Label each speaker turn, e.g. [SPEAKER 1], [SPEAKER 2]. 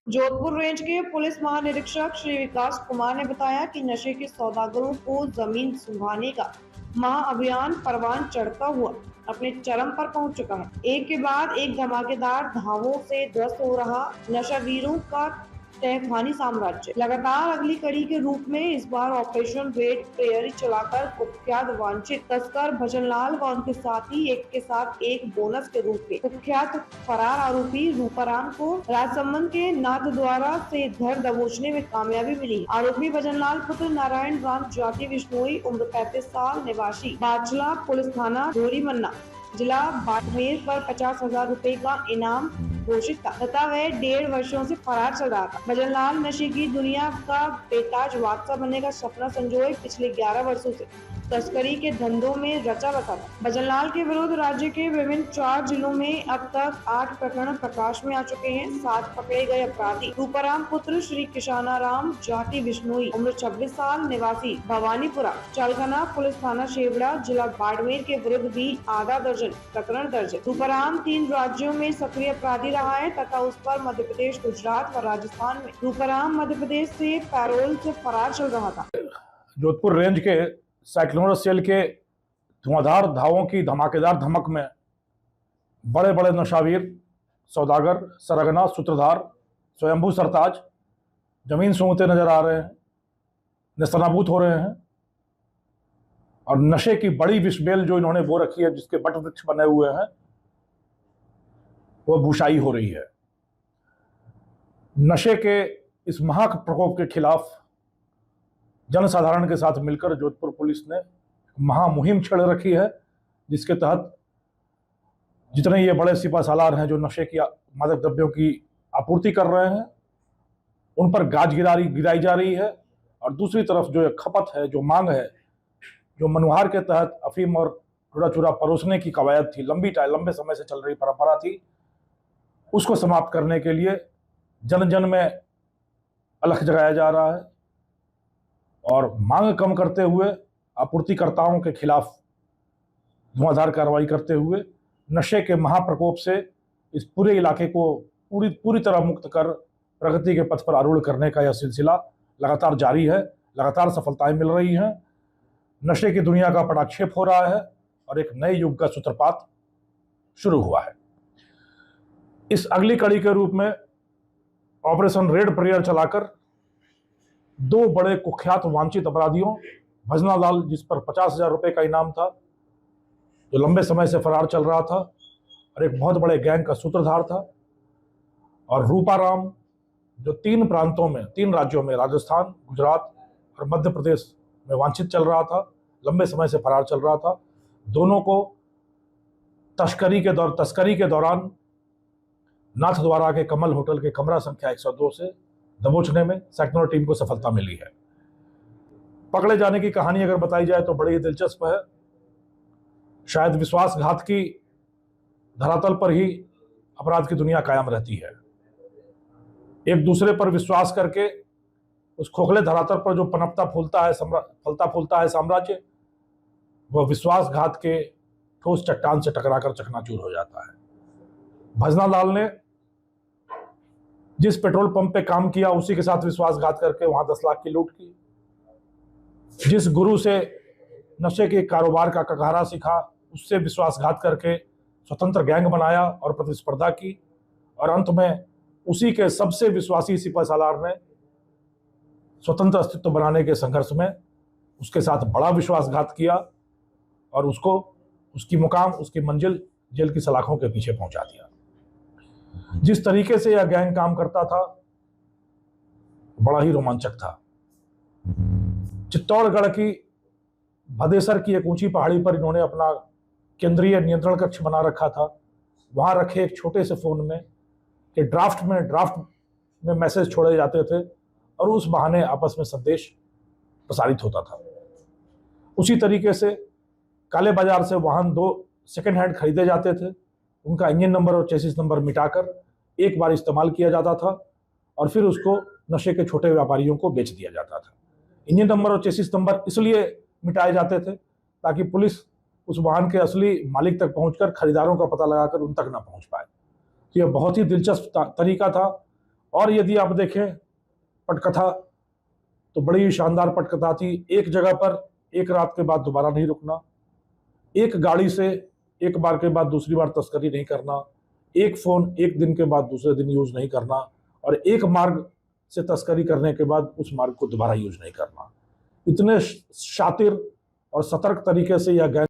[SPEAKER 1] Jodhpur range के police महानिरीक्षक श्री विकास कुमार ने बताया कि नशे के सौदागरों को जमीन सुंघाने का महाअभियान परवान चढ़ता हुआ अपने चरम पर पहुंच चुका है। एक के बाद एक धमाकेदार धावों से ध्वस्त हो रहा नशावीरों का तहखानी साम्राज्य लगातार अगली कड़ी के रूप में इस बार ऑपरेशन रेड प्रेयरी चलाकर कुख्यात वांछित तस्कर भजनलाल व उनके साथी एक के साथ एक बोनस के रूप में कुख्यात फरार आरोपी रूपाराम को राजसमंद के नाथ द्वारा से धर दबोचने में कामयाबी मिली। आरोपी भजनलाल पुत्र नारायण राम जाति विश्नोई उम्र 35 साल निवासी बाचला पुलिस थाना धोरी मन्ना जिला बाड़मेर पर 50,000 रुपए का इनाम घोषित था तथा वह 1.5 वर्षों से फरार चल रहा था। भजनलाल नशे की दुनिया का बेताज बादशाह बनने का सपना संजोए पिछले 11 वर्षों से तस्करी के धंधों में रचा बसा था। भजनलाल के विरुद्ध राज्य के विभिन्न 4 जिलों में अब तक 8 प्रकरण प्रकाश में आ चुके हैं। 7 पकड़े गए अपराधी रूपाराम पुत्र श्री किशानाराम जाति विश्नोई उम्र 26 साल निवासी भवानीपुरा चालखाना पुलिस थाना शेवड़ा जिला बाड़मेर के विरुद्ध भी आधा दर्जन प्रकरण दर्ज है। रूपाराम 3 राज्यों में सक्रिय अपराधी रहा है तथा उस पर मध्य प्रदेश, गुजरात व राजस्थान में रूपाराम मध्य प्रदेश से पैरोल से फरार चल रहा था।
[SPEAKER 2] जोधपुर रेंज के साइक्लोन सेल के धुआंधार धावों की धमाकेदार धमक में बड़े बड़े नशावीर, सौदागर, सरगना, सूत्रधार, स्वयंभू सरताज जमीन सूंघते नजर आ रहे हैं, नेस्तनाबूद हो रहे हैं और नशे की बड़ी विषबेल जो इन्होंने बो रखी है, जिसके बट वृक्ष बने हुए हैं, वो भूशाई हो रही है। नशे के इस महाप्रकोप के खिलाफ जनसाधारण के साथ मिलकर जोधपुर पुलिस ने महामुहिम छेड़ रखी है, जिसके तहत जितने ये बड़े सिपासालार हैं जो नशे की मादक द्रव्यों की आपूर्ति कर रहे हैं, उन पर गाज गिराई जा रही है और दूसरी तरफ जो खपत है, जो मांग है, जो मनुहार के तहत अफीम और चूड़ा चूड़ा परोसने की कवायद थी, लंबे समय से चल रही परंपरा थी, उसको समाप्त करने के लिए जन जन में अलख जगाया जा रहा है और मांग कम करते हुए आपूर्तिकर्ताओं के खिलाफ धुआंधार कार्रवाई करते हुए नशे के महाप्रकोप से इस पूरे इलाके को पूरी तरह मुक्त कर प्रगति के पथ पर आरूढ़ करने का यह सिलसिला लगातार जारी है। लगातार सफलताएं मिल रही हैं। नशे की दुनिया का पटाक्षेप हो रहा है और एक नए युग का सूत्रपात शुरू हुआ है। इस अगली कड़ी के रूप में ऑपरेशन रेड प्रेयर चलाकर 2 बड़े कुख्यात वांछित अपराधियों, भजनलाल जिस पर 50,000 रुपए का इनाम था, जो लंबे समय से फरार चल रहा था और एक बहुत बड़े गैंग का सूत्रधार था, और रूपाराम जो 3 राज्यों में राजस्थान, गुजरात और मध्य प्रदेश में वांछित चल रहा था, लंबे समय से फरार चल रहा था। दोनों को तस्करी के दौरान नाथ द्वारा के कमल होटल के कमरा संख्या 102 से दबोचने में सैक्टर टीम को सफलता मिली है। पकड़े जाने की कहानी अगर बताई जाए तो बड़ी ही दिलचस्प है। शायद विश्वासघात की धरातल पर ही अपराध की दुनिया कायम रहती है। एक दूसरे पर विश्वास करके उस खोखले धरातल पर जो फलता फूलता है साम्राज्य, वह विश्वासघात के ठोस चट्टान से टकराकर चकनाचूर हो जाता है। भजनलाल ने जिस पेट्रोल पंप पे काम किया, उसी के साथ विश्वासघात करके वहां 10 लाख की लूट की। जिस गुरु से नशे के कारोबार का कगारा सीखा, उससे विश्वासघात करके स्वतंत्र गैंग बनाया और प्रतिस्पर्धा की, और अंत में उसी के सबसे विश्वासी सिपाहीसालार ने स्वतंत्र अस्तित्व बनाने के संघर्ष में उसके साथ बड़ा विश्वासघात किया और उसको उसकी मंजिल जेल की सलाखों के पीछे पहुंचा दिया। जिस तरीके से यह गैंग काम करता था, बड़ा ही रोमांचक था। चित्तौड़गढ़ की भदेसर की एक ऊंची पहाड़ी पर इन्होंने अपना केंद्रीय नियंत्रण कक्ष बना रखा था। वहां रखे एक छोटे से फोन में कि ड्राफ्ट में मैसेज छोड़े जाते थे और उस बहाने आपस में संदेश प्रसारित होता था। उसी तरीके से काले बाजार से वाहन 2 सेकेंड हैंड खरीदे जाते थे। उनका इंजन नंबर और चेसिस नंबर मिटाकर एक बार इस्तेमाल किया जाता था और फिर उसको नशे के छोटे व्यापारियों को बेच दिया जाता था। इंजन नंबर और चेसिस नंबर इसलिए मिटाए जाते थे ताकि पुलिस उस वाहन के असली मालिक तक पहुंचकर खरीदारों का पता लगाकर उन तक ना पहुंच पाए। तो यह बहुत ही दिलचस्प तरीका था और यदि आप देखें पटकथा, तो बड़ी ही शानदार पटकथा थी। एक जगह पर एक रात के बाद दोबारा नहीं रुकना, एक गाड़ी से एक बार के बाद दूसरी बार तस्करी नहीं करना, एक फोन एक दिन के बाद दूसरे दिन यूज नहीं करना, और एक मार्ग से तस्करी करने के बाद उस मार्ग को दोबारा यूज नहीं करना। इतने शातिर और सतर्क तरीके से यह गैंग